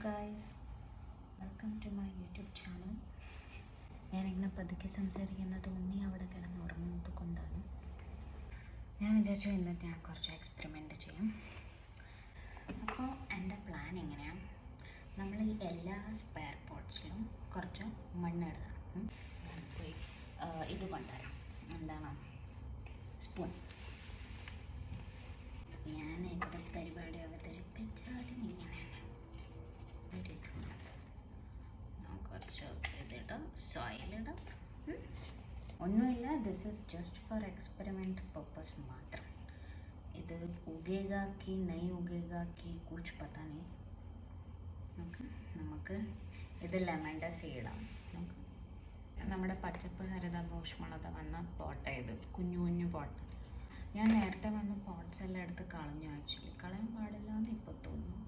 Guys, welcome to my YouTube channel. ഞാനിങ്ങനെ പതുക്കെ സംസാരിക്കുന്നത് ഉണ്ണി അവിടെ കിടന്ന് ഉറങ്ങുന്നത് കൊണ്ടാണ്. ഞാൻ വിചാരിച്ചു ഇന്ന് ഞാൻ കുറച്ച് എക്സ്പെരിമെൻറ്റ് ചെയ്യും. അപ്പോൾ എൻ്റെ പ്ലാൻ എങ്ങനെയാണ്, നമ്മൾ ഈ എല്ലാ സ്പെയർ പോട്ട്സിലും കുറച്ച് മണ്ണിടുക. ഞാൻ പോയി ഇത് കൊണ്ടുവരാം, എന്താണ് സ്പൂൺ. ഞാൻ ഇവിടെ പരിപാടി അവതരിപ്പിച്ചാലും ഇങ്ങനെയാണ്. കുറച്ച് ഇതിടാം, സോയിലിടാം. ഒന്നുമില്ല, this is just for experiment purpose മാത്രം. ഇത് ഉഗേगा कि नहीं उगेगा कि कुछ पता नहीं. നമുക്ക് ഇത് ലെമൻ്റെ സീഡാണ്. നമ്മുടെ പച്ചപ്പ് ഹരിത ഊഷ്മളത വന്ന പോട്ട, ഇത് കുഞ്ഞു കുഞ്ഞു പോട്ട്. ഞാൻ നേരത്തെ വന്ന പോട്ട്സ് എല്ലാം എടുത്ത് കളഞ്ഞു. ആക്ച്വലി കളയാൻ പാടില്ല എന്ന് ഇപ്പോൾ തോന്നുന്നു.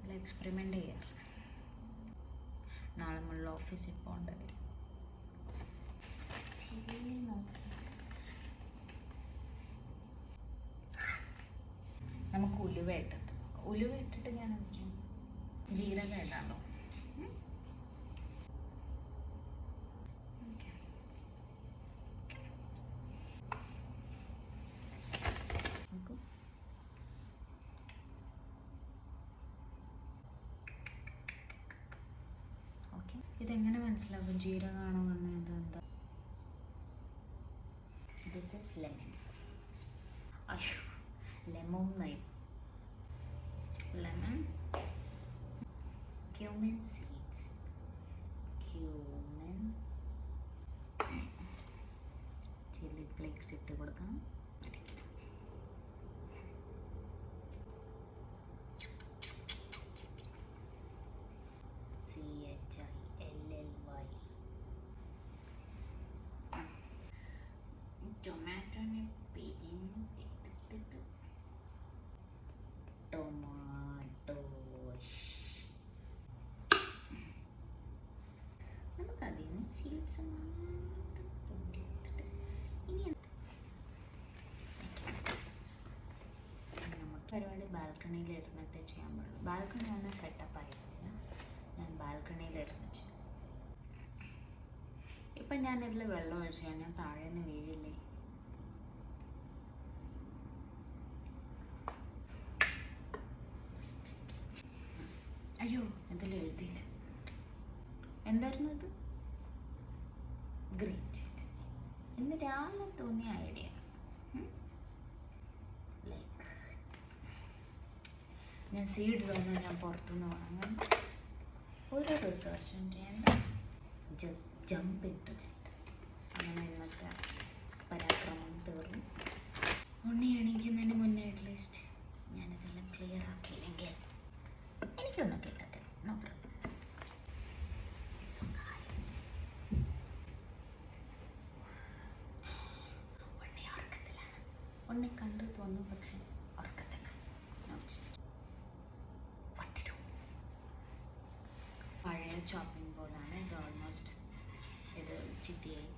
അല്ല, എക്സ്പെരിമെൻ്റ് ചെയ്യാറ്. നാളെ നമ്മൾ ഓഫീസിൽ പോകേണ്ടി വരും. നമുക്ക് ഉലുവ ഇട്ടിട്ട് ഞാൻ ജീരകം ഇടാമല്ലോ. ഇതെങ്ങനെ മനസ്സിലാവും ജീരകമാണോ പറഞ്ഞത്? എന്താ, ദിസ് ഈസ് ലെമൺ. അയ്യോ, lemon name, lemon, cumin seeds, cumin, chilli flakes ഇട്ട് കൊടുക്കാം. ടൊമാറ്റോനെ പിരിഞ്ഞെടുത്തിട്ട് നമുക്കതിന് സീഡ്സ് പൊടിയെടുത്തിട്ട് ഇനി നമുക്ക് പരിപാടി ബാൽക്കണിയിൽ ഇരുന്നിട്ട് ചെയ്യാൻ പാടുള്ളൂ. ബാൽക്കണി ഒന്ന് സെറ്റപ്പ് ആയിട്ടില്ല, ഞാൻ ബാൽക്കണിയിലിരുന്ന് ചെയ്യും. ഇപ്പം ഞാനിതിൽ വെള്ളം ഒഴിച്ചു കഴിഞ്ഞാൽ താഴെ നിന്ന് വീഴില്ലേ? അയ്യോ, ഇതിൽ എഴുതിയില്ല. എന്തായിരുന്നു ഇത്? Green chilli. ഇന്ന് രാവിലെ തോന്നിയ ഐഡിയ. ലൈക്ക് ഞാൻ സീഡ്സ് ഒന്നും ഞാൻ പുറത്തുനിന്ന് വാങ്ങാൻ ഒരു റിസർച്ചും ചെയ്യേണ്ട, ജസ്റ്റ് ജമ്പ് ഇട്ട് ദാറ്റ്. അങ്ങനെ ഇന്നത്തെ പരാക്രമം തീർന്നു. ഉണ്ണി എണീക്കുന്നതിന് മുന്നേ അറ്റ്ലീസ്റ്റ് ഞാനിതെല്ലാം ക്ലിയർ ആക്കിയില്ലെങ്കിൽ എനിക്കൊന്നും കേൾക്കത്തില്ല. No problem. ഉണ്ണി ഉറക്കത്തിലാണ്. ഉണ്ണി കണ്ടു തോന്നും, പക്ഷെ ഉറക്കത്തിലാണ്. പഴയ ചോപ്പിംഗ് ബോർഡാണ് ഇത്. ഓൾമോസ്റ്റ് ഇത് ചിറ്റിയായി.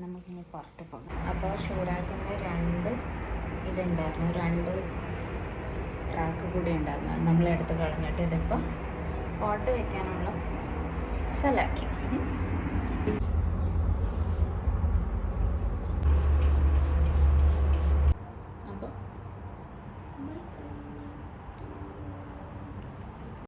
നമുക്കിനി പുറത്ത് പോകാം. അപ്പോൾ ഷൂറാക്കിൻ്റെ 2 ഇതുണ്ടായിരുന്നു, 2 റാക്ക് കൂടി ഉണ്ടായിരുന്നു. നമ്മളെടുത്ത് കളഞ്ഞിട്ട് ഇതിപ്പോൾ പോട്ട് വയ്ക്കാനുള്ള സ്ഥലമാക്കി.